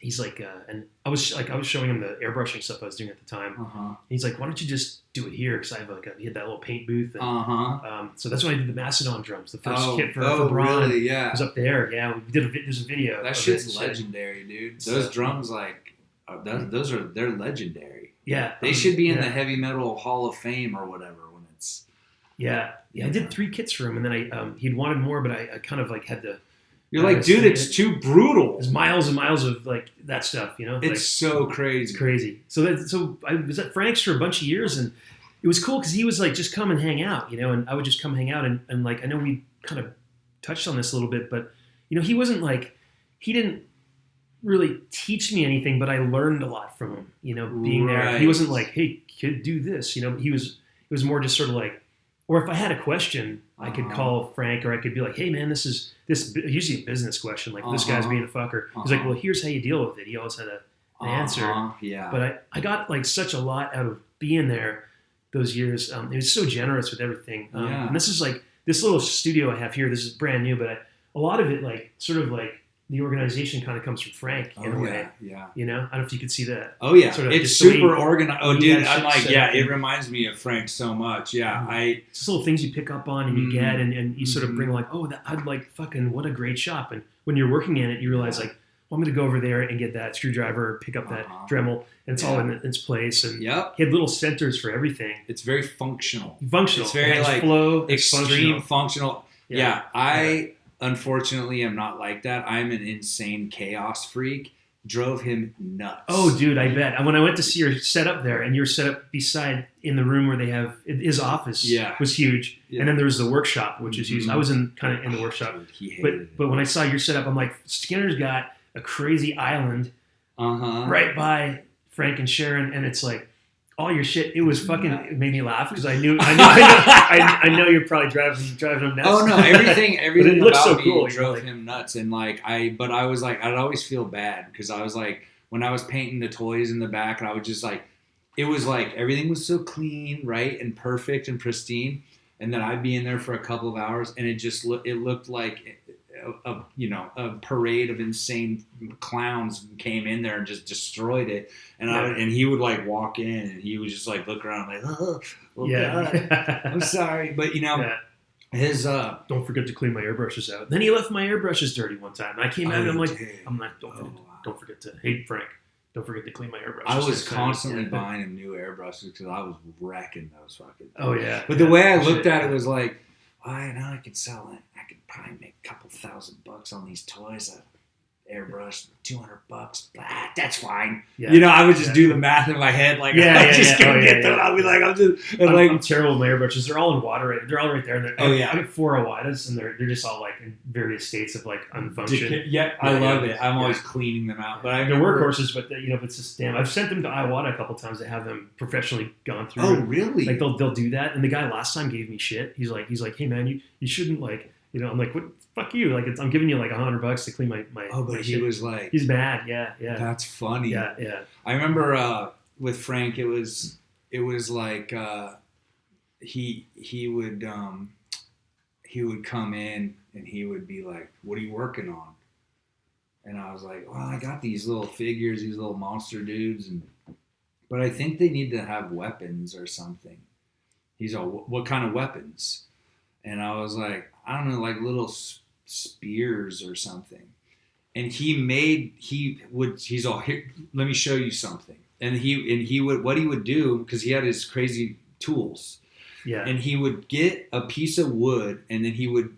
he's like, and I was showing him the airbrushing stuff I was doing at the time. Uh-huh. He's like, why don't you just do it here? Because I have he had that little paint booth. And, so that's when I did the Mastodon drums. The first kit for Braun. Really? Yeah. Was up there. Yeah, there's a video. That shit's legendary, dude. Those drums, like, they're legendary. Yeah. They should be in the Heavy Metal Hall of Fame or whatever when it's. Yeah. I did 3 kits for him, and then he'd wanted more, but I kind of like had to. You're like, dude, it's too brutal. There's miles and miles of like that stuff, you know. It's like, so crazy. It's crazy. So I was at Frank's for a bunch of years, and it was cool because he was like, just come and hang out, you know, and I would just come hang out, and like I know we kind of touched on this a little bit, but you know, he didn't really teach me anything, but I learned a lot from him, you know, being there. He wasn't like, hey kid, do this, you know. It was more just sort of like, or if I had a question, I could call Frank, or I could be like, hey man, this usually a business question, like this guy's being a fucker. He's like, well, here's how you deal with it. He always had an answer. Yeah. But I got like such a lot out of being there those years. It was so generous with everything. And this is like this little studio I have here. This is brand new, but a lot of it, like sort of like the organization kind of comes from Frank in a way. Yeah. You know, I don't know if you could see that. Oh yeah, sort of it's super organized. Oh dude, I'm like, it and reminds me of Frank so much. Yeah, it's just little things you pick up on and you get, and you sort of bring like, I'd like fucking what a great shop. And when you're working in it, you realize like, well, I'm going to go over there and get that screwdriver, pick up that Dremel, and it's all in its place. And he had little centers for everything. It's very functional. It's very like flow, extreme functional. Yeah. I unfortunately am not like that. I'm an insane chaos freak. Drove him nuts. Oh, dude, I bet. When I went to see your setup there, and you're set up beside in the room where they have his office was huge, and then there was the workshop, which is huge. I was kind of in the workshop, but when I saw your setup, I'm like, Skinner's got a crazy island right by Frank and Sharon, and it's like all your shit. It was fucking. It made me laugh because I know you're probably driving them nuts. Oh no, everything it looks about so me cool. drove him nuts, and but I was like, I'd always feel bad because I was like, when I was painting the toys in the back, and I would just like, it was like everything was so clean, right, and perfect and pristine, and then I'd be in there for a couple of hours, and it looked like a parade of insane clowns came in there and just destroyed it, and he would like walk in and he would just like look around like, God, I'm sorry, but his don't forget to clean my airbrushes out. Then he left my airbrushes dirty one time, and I came out and I'm like, don't forget to, hey Frank, don't forget to clean my airbrushes. I was constantly buying him new airbrushes because I was wrecking those fucking things. Oh yeah. But the way I looked at it was like, I know I could sell it. I could probably make a couple $1,000 on these toys. Airbrush, $200. That's fine. Yeah. I would just do the math in my head. Like, I just couldn't get them. I'd be like, I'm terrible with my airbrushes. They're all in water. They're all right there. And I got 4 Awadas, and they're just all like in various states of like unfunction. I love it. I'm always cleaning them out. But they're workhorses, but it's just damn. I've sent them to Iwata a couple times to have them professionally gone through. Oh, really? Like they'll do that. And the guy last time gave me shit. He's like, hey man, you shouldn't like. I'm like, what? Fuck you! Like, I'm giving you like $100 to clean my. Oh, but my he shit. was like, he's bad. Yeah. That's funny. Yeah. I remember with Frank, it was like he would come in and he would be like, "What are you working on?" And I was like, "Well, I got these little figures, these little monster dudes, but I think they need to have weapons or something." He's all, "What kind of weapons?" And I was like, I don't know, like little spears or something. And he's all, "Here, let me show you something." And he would do, because he had his crazy tools. Yeah. And he would get a piece of wood, and then he would,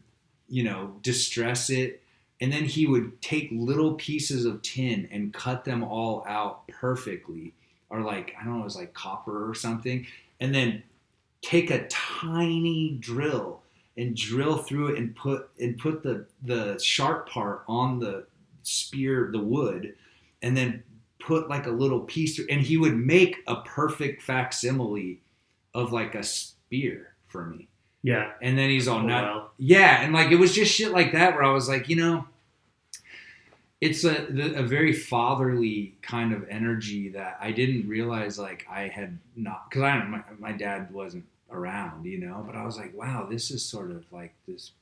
distress it. And then he would take little pieces of tin and cut them all out perfectly. Or like, I don't know, it was like copper or something. And then take a tiny drill and drill through it and put the sharp part on the spear, the wood, and then put like a little piece through, and he would make a perfect facsimile of like a spear for me. Yeah. And then he's all wow. Yeah, and like it was just shit like that where I was like, it's a very fatherly kind of energy that I didn't realize like I had not, because my dad wasn't around, but I was like, wow, this is sort of like this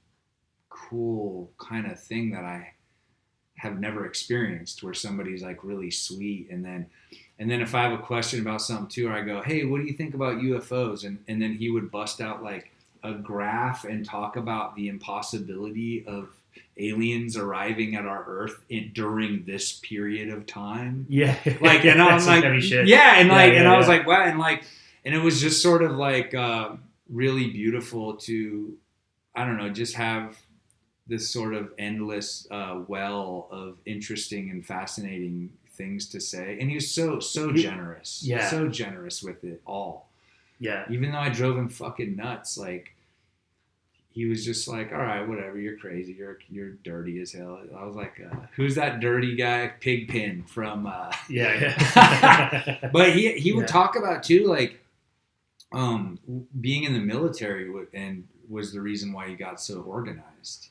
cool kind of thing that I have never experienced, where somebody's like really sweet, and then if I have a question about something too, or I go, hey, what do you think about UFOs, and then he would bust out like a graph and talk about the impossibility of aliens arriving at our Earth during this period of time. Yeah, like, and I was like, yeah, and like, and I was like, wow, and like. And it was just sort of like really beautiful to, I don't know, just have this sort of endless well of interesting and fascinating things to say. And he was so generous. Yeah. So generous with it all. Yeah. Even though I drove him fucking nuts, like, he was just like, all right, whatever, you're crazy, you're dirty as hell. I was like, who's that dirty guy? Pigpen from... yeah. But he would talk about, too, like, being in the military was the reason why you got so organized.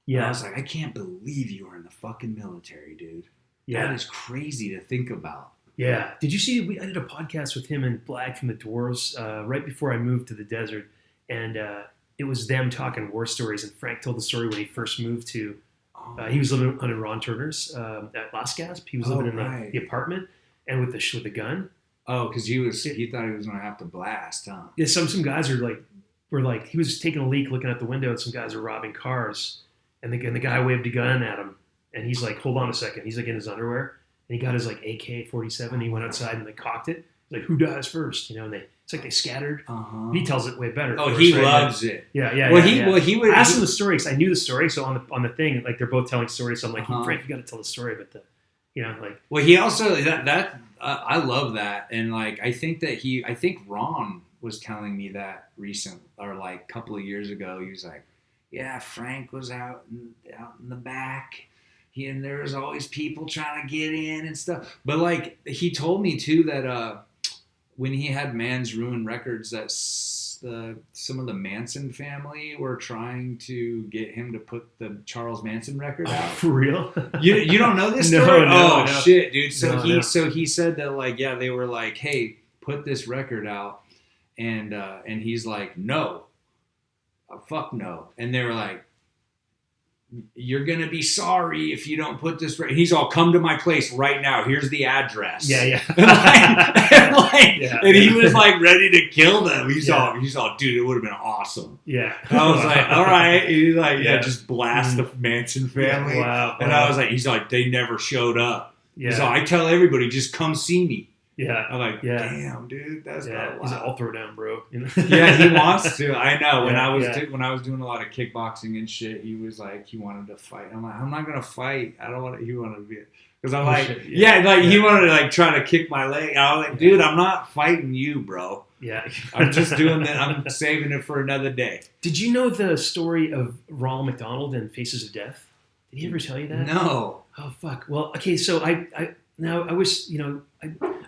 Yeah. And I was like, I can't believe you were in the fucking military, dude. Yeah. That is crazy to think about. Yeah. Did you see, I did a podcast with him and Black from the Dwarves right before I moved to the desert. And it was them talking war stories. And Frank told the story when he first moved to, he was living under Ron Turner's at Las Gasp. He was living in the apartment and with the gun. Oh, because he thought he was going to have to blast, huh? Yeah, some guys were like, he was taking a leak looking out the window and some guys were robbing cars. And the guy waved a gun at him. And he's like, hold on a second. He's like in his underwear. And he got his like AK-47. He went outside and they cocked it. He's like, who dies first? And it's like they scattered. Uh-huh. He tells it way better. Oh, he loves it. Yeah. Well, he would. I asked him the story because I knew the story. So on the thing, like they're both telling stories. So I'm like, Frank, you got to tell the story. But Well, he also I love that, and like I think Ron was telling me that a couple of years ago. He was like, yeah, Frank was out in the back. And there was always people trying to get in and stuff. But like he told me too that when he had Man's Ruin Records, that some of the Manson family were trying to get him to put the Charles Manson record out. For real? You don't know this story? No. Shit, dude. So he said that like, yeah, they were like, hey, put this record out, and he's like, no, fuck no, and they were like, you're going to be sorry if you don't put this right. He's all, come to my place right now. Here's the address. Yeah. And he was like ready to kill them. He's all, dude, it would have been awesome. Yeah. I was like, all right. He's like, just blast the Manson family. Yeah, wow. And I was like, he's like, they never showed up. Yeah. He's like, I tell everybody, just come see me. Yeah. I'm like, damn, dude, that's not a lot. He's like, I'll throw down, bro. Yeah, he wants to. I know. When I was doing a lot of kickboxing and shit, he was like, he wanted to fight. I'm like, I'm not gonna fight. I don't want to. He wanted to be. Because I'm he wanted to like try to kick my leg. I was like, dude, I'm not fighting you, bro. Yeah. I'm just doing that. I'm saving it for another day. Did you know the story of Ronald McDonald and Faces of Death? Did he ever tell you that? No. Oh fuck. Well, okay. So I wish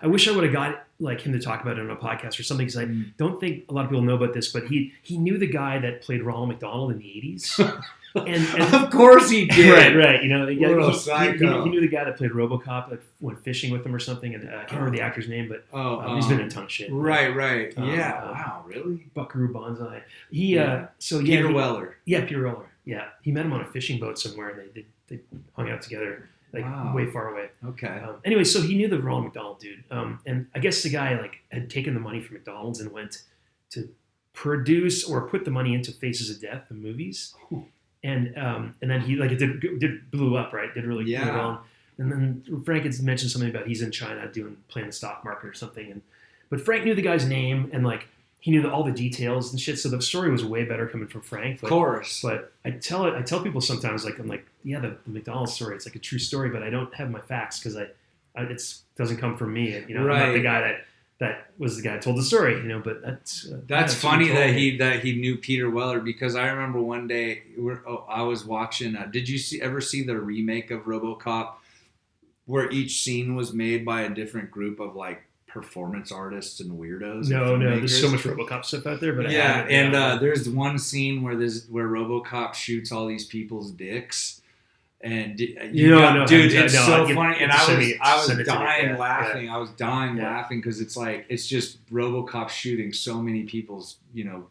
I wish I would have got like him to talk about it on a podcast or something, because I don't think a lot of people know about this, but he knew the guy that played Ronald McDonald in the 80s. and of course he did. Right. He knew the guy that played RoboCop, like went fishing with him or something, and I can't remember the actor's name, but he's been in a ton of shit. Right. Wow, really? Buckaroo Banzai. Peter Weller. Yeah, Peter Weller. Yeah, he met him on a fishing boat somewhere, and they hung out together. Way far away. Okay. Anyway, so he knew the Ronald McDonald dude, and I guess the guy had taken the money from McDonald's and went to produce or put the money into Faces of Death, the movies, and then he it blew up, right? Did really well. And then Frank had mentioned something about he's in China playing the stock market or something, but Frank knew the guy's name and like. He knew all the details and shit, so the story was way better coming from Frank. Of course. But I tell people sometimes, like, I'm like, yeah, the McDonald's story, it's like a true story, but I don't have my facts because it doesn't come from me. I'm not the guy that was the guy that told the story, But that's funny that he knew Peter Weller, because I remember one day I was watching. Did you ever see the remake of RoboCop, where each scene was made by a different group of like performance artists and weirdos? No, there's so much RoboCop stuff out there, but there's one scene where RoboCop shoots all these people's dicks, and dude, it's so funny. And I was dying laughing. I was dying laughing because it's just RoboCop shooting so many people's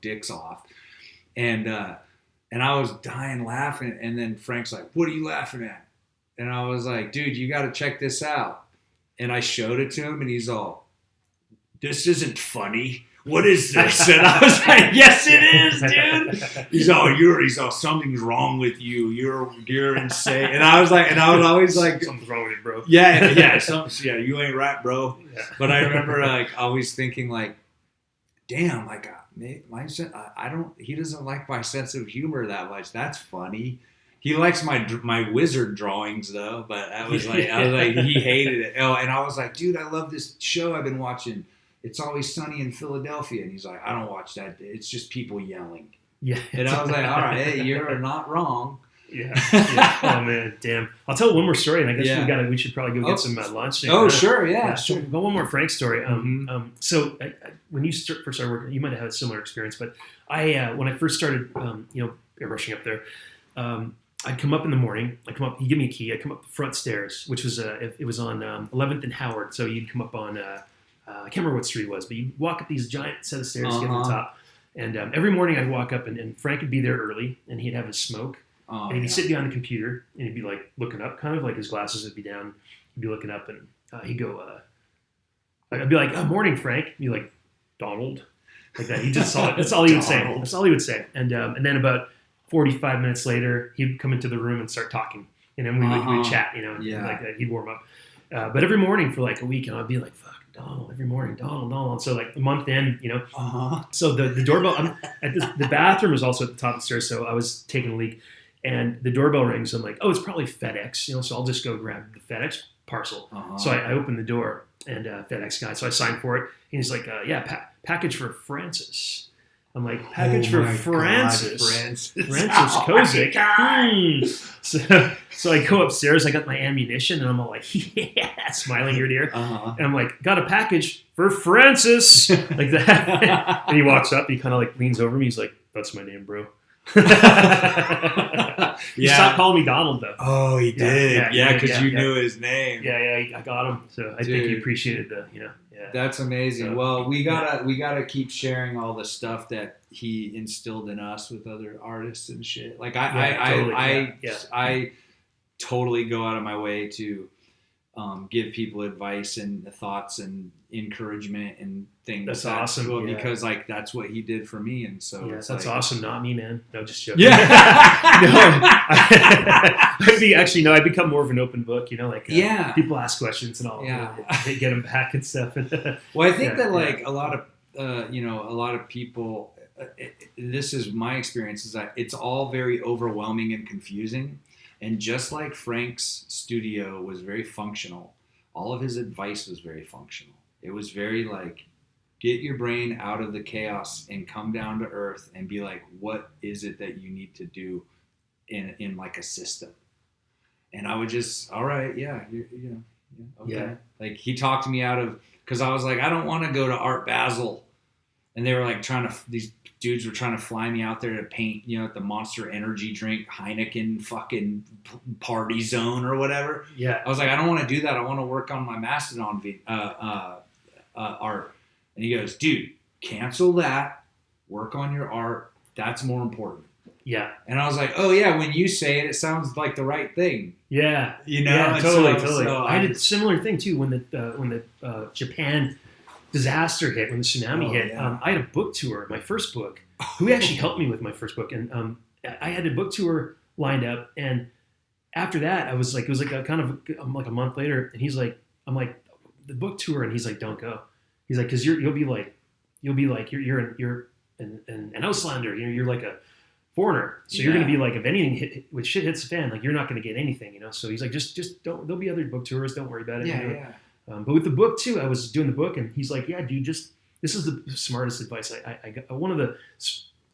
dicks off, and I was dying laughing. And then Frank's like, "What are you laughing at?" And I was like, "Dude, you got to check this out." And I showed it to him, and he's all, "This isn't funny. What is this?" And I was like, "Yes, it is, dude." He's all, "Something's wrong with you. You're insane." And I was always like, "Something's wrong with you, bro." Yeah, you ain't right, bro. Yeah. But I remember like always thinking like, "Damn, like he doesn't like my sense of humor that much. That's funny." He likes my wizard drawings though, but I was like he hated it. Oh, and I was like, "Dude, I love this show I've been watching. It's Always Sunny in Philadelphia." And he's like, "I don't watch that. It's just people yelling." Yeah. And I was like, "All right, hey, you're not wrong." Yeah. Oh man, damn. I'll tell one more story, and I guess we should probably go get some lunch. Sure. Yeah. Sure. Go one more Frank story. So when you first started working, you might have had a similar experience, but when I first started, rushing up there, I'd come up in the morning. He'd give me a key. I'd come up the front stairs, which was it was on 11th and Howard. So you'd come up on I can't remember what street it was, but you'd walk up these giant set of stairs to get to the top. And every morning I'd walk up, and Frank would be there early, and he'd have his smoke. And he'd sit behind the computer, and he'd be like looking up, kind of like his glasses would be down. He'd be looking up, and he'd go, I'd be like, morning, Frank. He'd be like, Donald. Like that. He just saw it. That's all he would say. That's all he would say. And then about 45 minutes later, he'd come into the room and start talking. And then we'd chat, and like that. He'd warm up. But every morning for like a week, and I'd be like, fuck, Donald, every morning, Donald. So like a month in, so the doorbell, the bathroom was also at the top of the stairs, so I was taking a leak. And the doorbell rings. I'm like, it's probably FedEx, so I'll just go grab the FedEx parcel. So I opened the door, and FedEx guy. So I signed for it, and he's like, package for Francis. I'm like, package for Francis Kozik. So I go upstairs. I got my ammunition, and I'm all like, smiling ear to ear. And I'm like, got a package for Francis, like that. And he walks up. He kind of like leans over me. He's like, that's my name, bro. He stopped calling me Donald though. Oh, he did. Because you knew his name. I got him. So I think he appreciated the. That's amazing. So, well, we gotta keep sharing all the stuff that he instilled in us with other artists and shit. Like I totally go out of my way to give people advice and thoughts and encouragement and things. That's awesome. Well, because like that's what he did for me, and so that's awesome. Not me, man. No, just joking. Yeah. I'd become more of an open book. People ask questions and I'll get them back and stuff. Well, I think that like a lot of people. This is my experience. Is that it's all very overwhelming and confusing. And just like Frank's studio was very functional, all of his advice was very functional. It was very like, get your brain out of the chaos and come down to earth and be like, what is it that you need to do in like a system? And I would just, all right, okay. Yeah. Like he talked to me out of, because I was like, I don't want to go to Art Basel. And they were like these dudes were trying to fly me out there to paint, at the Monster Energy drink, Heineken fucking party zone or whatever. Yeah. I was like, I don't want to do that. I want to work on my Mastodon art. And he goes, dude, cancel that. Work on your art. That's more important. Yeah. And I was like, oh yeah, when you say it, it sounds like the right thing. Yeah. Yeah, totally. So I did a similar thing too when the Japan disaster hit, when the tsunami hit. I had a book tour, my first book. Who actually helped me with my first book, and I had a book tour lined up. And after that, it was like a month later, and he's like, I'm like, the book tour, and he's like, don't go. He's like, because you'll be like you're an Auslander, you're like a foreigner, so you're gonna be like, if anything when shit hits the fan, like you're not gonna get anything, So he's like, just don't. There'll be other book tours. Don't worry about it. But with the book too, I was doing the book, and he's like, yeah, dude, this is the smartest advice I got. One of the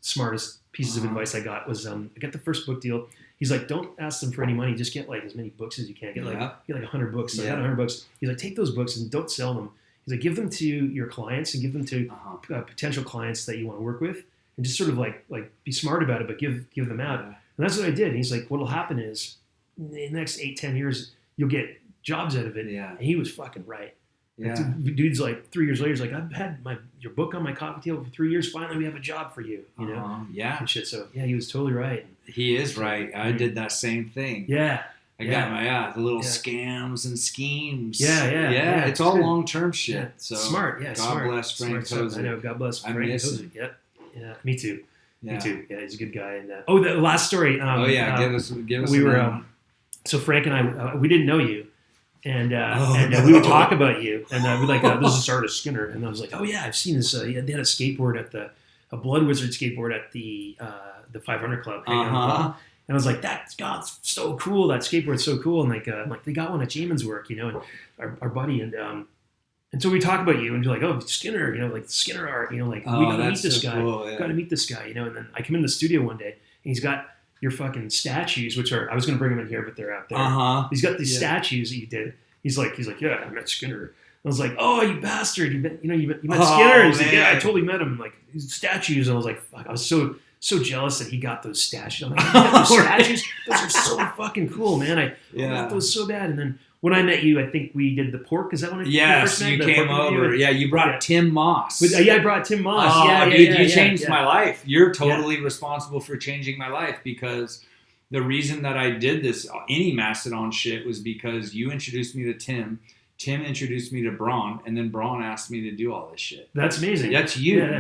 smartest pieces of advice I got was, I got the first book deal. He's like, don't ask them for any money. Just get like as many books as you can. Get like 100 books. So I had 100 books. He's like, take those books and don't sell them. He's like, give them to your clients and give them to potential clients that you want to work with, and just sort of like be smart about it, but give them out. And that's what I did. And he's like, what'll happen is in the next 8-10 years, you'll get jobs out of it. Yeah. And he was fucking right. Yeah. Dude's like 3 years later, he's like, I've had your book on my coffee table for 3 years. Finally, we have a job for you. Yeah. And shit. So he was totally right. He is right. I did that same thing. Yeah. I got my the little scams and schemes. Yeah. It's all long term shit. Yeah. So smart. Yeah. God bless Frank Kozik. I know. God bless Frank Kozik. Yeah. Me too. Yeah. Me too. Yeah. He's a good guy. And the last story. Give us. We were. So Frank and I, we didn't know you. And we would talk about you, and we'd like, this is Artist Skinner, and I was like, oh yeah, I've seen this. They had a skateboard at a Blood Wizard skateboard at the 500 Club. And I was like, that's so cool. That skateboard's so cool. And like they got one at Jamin's work, and our buddy, and so we talk about you, and you're like, oh, Skinner, like Skinner art, like we gotta meet this guy. Cool, yeah. Got to meet this guy, And then I come in the studio one day, and he's got your fucking statues, which are, I was going to bring them in here, but they're out there. He's got these statues that you did. He's like, yeah, I met Skinner. I was like, oh, you bastard! You met Skinner. He's like, yeah, I totally met him. Like these statues, and I was like, fuck, I was so jealous that he got those statues. I'm like, you got those statues? Those are so fucking cool, man. I got those so bad. And then when I met you, I think we did the pork. Is that when I first met? You came over. Yeah, you brought Tim Moss. I brought Tim Moss. Oh, dude, you changed my life. You're totally responsible for changing my life, because the reason that I did this, any Mastodon shit, was because you introduced me to Tim. Tim introduced me to Braun, and then Braun asked me to do all this shit. That's amazing. That's you. Yeah,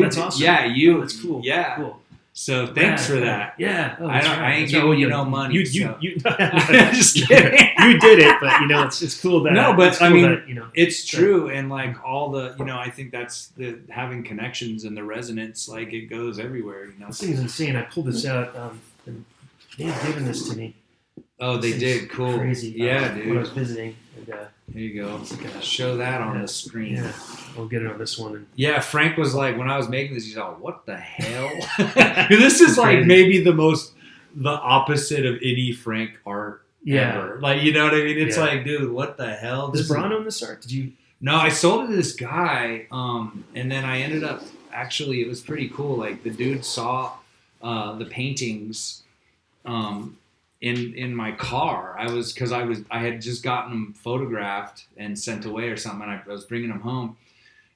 that's awesome. Yeah, you. Oh, that's cool. Yeah. Cool. So thanks for that. Yeah. Oh, I ain't giving you no money. You just kidding. You did it, but it's cool that. No, but cool I mean, that, it's true, and like all the, I think that's the having connections and the resonance, like it goes everywhere. This thing is insane. I pulled this out, and they've given this to me. Oh, they did. Cool. Crazy. Yeah, dude. When I was visiting. And, there you go. Show that on the screen. Yeah, I'll get it on this one. Yeah, Frank was like, when I was making this, he's like, what the hell? This is like maybe the opposite of any Frank art ever. Like, you know what I mean? It's like, dude, what the hell? Does Braun own this art? Did you? No, I sold it to this guy, and then I ended up, actually, it was pretty cool. Like, the dude saw the paintings in my car. I had just gotten them photographed and sent away or something, and I was bringing them home,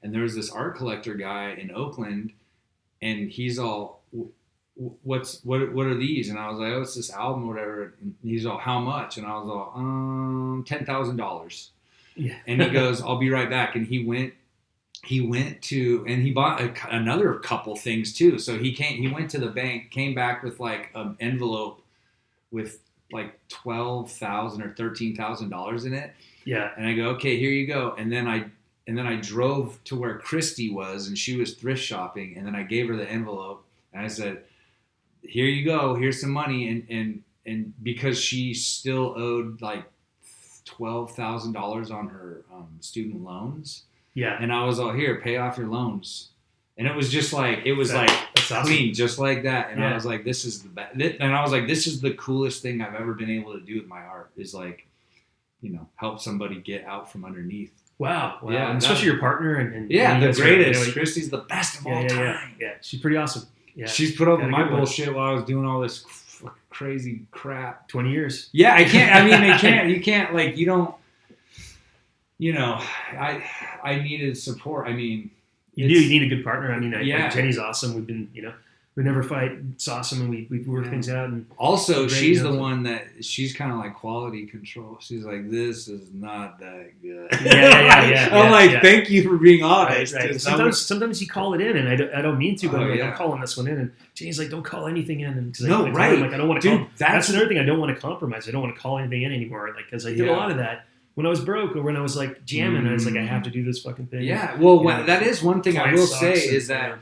and there was this art collector guy in Oakland, and he's all, what are these? And I was like, oh, it's this album or whatever. And he's all, how much? And I was all, $10,000. Yeah. And he goes, I'll be right back. And he went to, and he bought another couple things too. So he went to the bank, came back with like an envelope with like $12,000 or $13,000 in it. Yeah. And I go, okay, here you go. And then I drove to where Christy was, and she was thrift shopping. And then I gave her the envelope, and I said, here you go. Here's some money. And because she still owed like $12,000 on her student loans. Yeah. And I was all, here, pay off your loans. And it was just like, that's clean, awesome. Just like that. And I was like, this is the best. And I was like, this is the coolest thing I've ever been able to do with my art, is like, help somebody get out from underneath. Wow. Yeah. And especially your partner. And the greatest. Christy's the best of all time. Yeah. She's pretty awesome. Yeah. She's put up with my bullshit while I was doing all this crazy crap. 20 years. Yeah, I can't. You can't, like, you don't, I needed support. I mean, you need a good partner. I mean, Jenny's awesome. We've been, we never fight. It's awesome, and we work things out. And also, she's the one that she's kind of like quality control. She's like, this is not that good. Yeah. I'm like, thank you for being honest. Right. Sometimes you call it in, and I don't mean to, but I'm calling this one in. And Jenny's like, don't call anything in. And I don't want to. That's another thing. I don't want to compromise. I don't want to call anything in anymore. Like, because I did a lot of that. When I was broke, or when I was like jamming, I was like, I have to do this fucking thing. Yeah, well, that is one thing I will say is that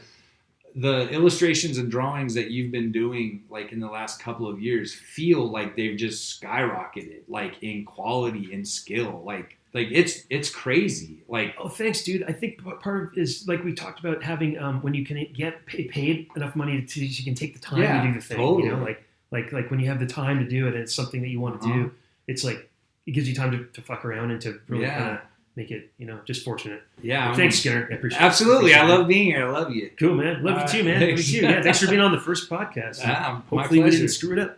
the illustrations and drawings that you've been doing, like in the last couple of years, feel like they've just skyrocketed, like in quality and skill. Like it's crazy. Like, oh, thanks, dude. I think part of it is, like we talked about, having when you can get paid enough money to you can take the time to do the thing. Totally. Like when you have the time to do it, and it's something that you want to do. It's like, it gives you time to fuck around and to really kind of make it, just fortunate. Yeah. But thanks, Skinner. I appreciate it. Absolutely. I love being here. I love you. Cool, man. Love you too, man. Love you too. Yeah, thanks for being on the first podcast. Hopefully we didn't screw it up.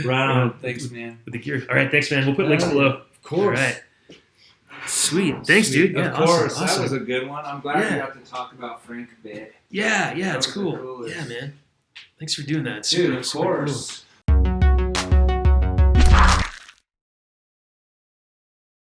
Right on. Thanks, man. With the gear. All right, thanks, man. We'll put links below. Of course. All right. Sweet. Thanks, dude. Of course. Awesome. That was a good one. I'm glad we got to talk about Frank a bit. Yeah, it's cool. Yeah, man. Thanks for doing that. Dude, of course.